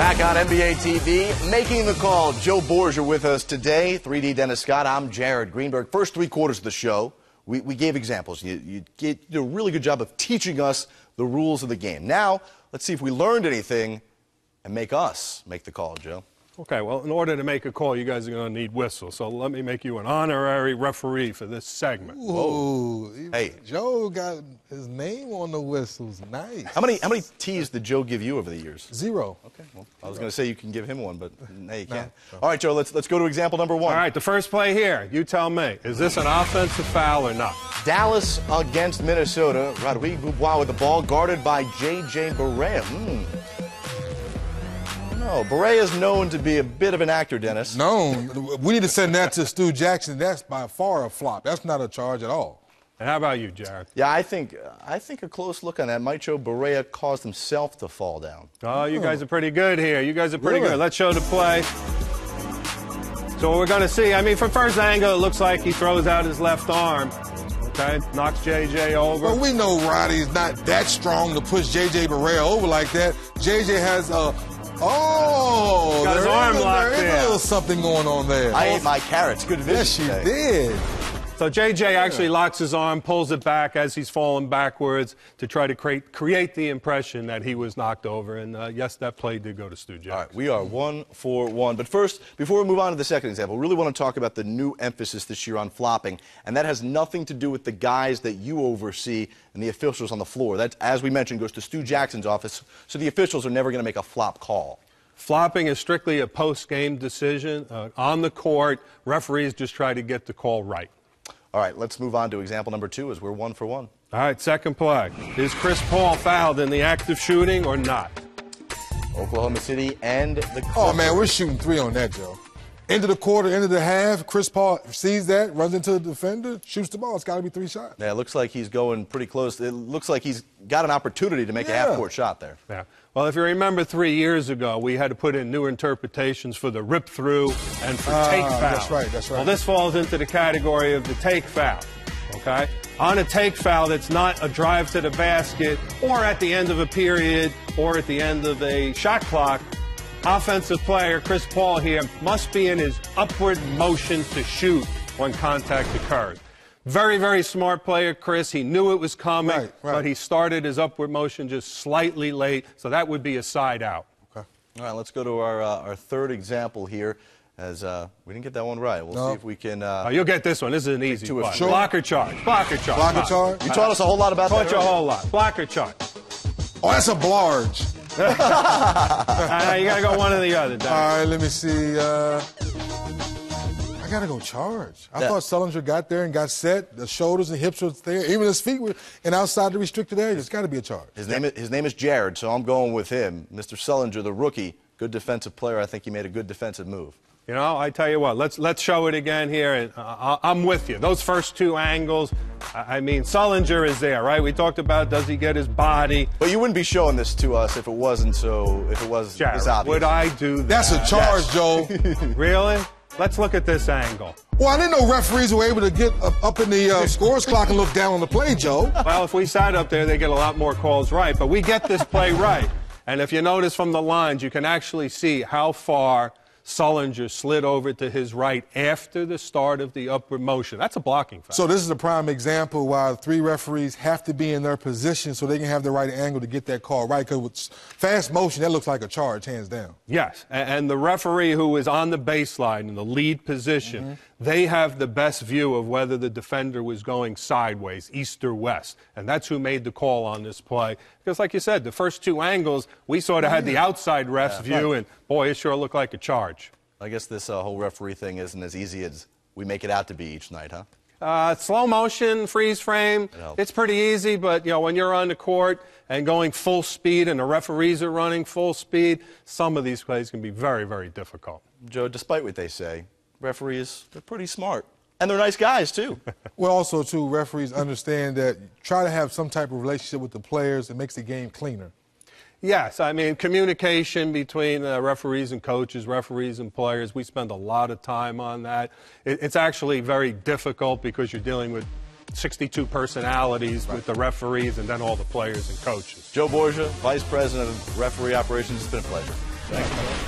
Back on NBA TV, making the call. Joe Borgia with us today. 3D Dennis Scott. I'm Jared Greenberg. First 3 quarters of the show, we gave examples. You did a really good job of teaching us the rules of the game. Now, let's see if we learned anything and make the call, Joe. Okay, well, in order to make a call, you guys are going to need whistles. So let me make you an honorary referee for this segment. Ooh, hey, Joe got his name on the whistles. Nice. How many tees did Joe give you over the years? 0. Okay, well, I was going to say you can give him one, but no, you can't. No. All right, Joe, let's go to example number 1. All right, the first play here. You tell me. Is this an offensive foul or not? Dallas against Minnesota. Rodrigue Beaubois with the ball, guarded by J.J. Barea. No, Barea is known to be a bit of an actor, Dennis. Known. We need to send that to Stu Jackson. That's by far a flop. That's not a charge at all. And how about you, Jared? Yeah, I think a close look on that might show Barea caused himself to fall down. Oh, you guys are pretty good here. You guys are pretty good. Let's show the play. So what we're going to see, I mean, from first angle, it looks like he throws out his left arm. Okay, knocks JJ over. Well, we know Roddy's not that strong to push JJ Barea over like that. JJ has a got his arm locked in. There is a little something going on there. I ate my carrots. Good vision. Yes, you did. So JJ actually locks his arm, pulls it back as he's falling backwards to try to create the impression that he was knocked over. And yes, that play did go to Stu Jackson. All right, we are 1 for 1. But first, before we move on to the second example, we really want to talk about the new emphasis this year on flopping. And that has nothing to do with the guys that you oversee and the officials on the floor. That, as we mentioned, goes to Stu Jackson's office. So the officials are never going to make a flop call. Flopping is strictly a post-game decision. On the court, referees just try to get the call right. All right, let's move on to example number 2 as we're 1 for 1. All right, second play. Is Chris Paul fouled in the act of shooting or not? Oklahoma City and the Clippers. Oh, man, we're shooting 3 on that, Joe. End of the quarter, end of the half, Chris Paul sees that, runs into the defender, shoots the ball. It's got to be 3 shots. Yeah, it looks like he's going pretty close. It looks like he's got an opportunity to make a half-court shot there. Yeah. Well, if you remember 3 years ago, we had to put in new interpretations for the rip-through and for take foul. That's right. Well, this falls into the category of the take foul, okay? On a take foul that's not a drive to the basket or at the end of a period or at the end of a shot clock, offensive player Chris Paul here must be in his upward motion to shoot when contact occurs. Very, very smart player, Chris. He knew it was coming, but he started his upward motion just slightly late, so that would be a side out. Okay. All right, let's go to our third example here. As we didn't get that one right. We'll see if we can... you'll get this one. This is an easy one. Sure. Blocker charge. Blocker charge. Blocker charge? You taught us a whole lot about that. Taught you a whole lot. Blocker charge. Oh, that's a blarge. You got to go one or the other, Dan. All right, let me see. I got to go charge. I thought Sullinger got there and got set. The shoulders and hips were there. Even his feet were outside the restricted area. It's got to be a charge. His name is Jared, so I'm going with him. Mr. Sullinger, the rookie, good defensive player. I think he made a good defensive move. You know, I tell you what, let's show it again here. And I'm with you. Those first 2 angles, I mean, Sullinger is there, right? We talked about does he get his body. But you wouldn't be showing this to us if it wasn't Jared, this obvious. Would I do that? That's a charge, Joe. Really? Let's look at this angle. Well, I didn't know referees were able to get up in the scores clock and look down on the play, Joe. Well, if we sat up there, they get a lot more calls right. But we get this play right. And if you notice from the lines, you can actually see how far Sullinger slid over to his right after the start of the upward motion. That's a blocking foul. So this is a prime example why 3 referees have to be in their position so they can have the right angle to get that call right. Because with fast motion, that looks like a charge, hands down. Yes, and the referee who is on the baseline in the lead position, they have the best view of whether the defender was going sideways, east or west. And that's who made the call on this play. Because like you said, the first 2 angles, we sort of had the outside ref's view, and boy, it sure looked like a charge. I guess this whole referee thing isn't as easy as we make it out to be each night, huh? Slow motion, freeze frame, it's pretty easy, but you know, when you're on the court and going full speed and the referees are running full speed, some of these plays can be very, very difficult. Joe, despite what they say, referees, they're pretty smart. And they're nice guys, too. Well, also, too, referees understand that try to have some type of relationship with the players. It makes the game cleaner. Yes, I mean, communication between referees and coaches, referees and players, we spend a lot of time on that. It's actually very difficult because you're dealing with 62 personalities with the referees and then all the players and coaches. Joe Borgia, Vice President of Referee Operations, it's been a pleasure. Thank you.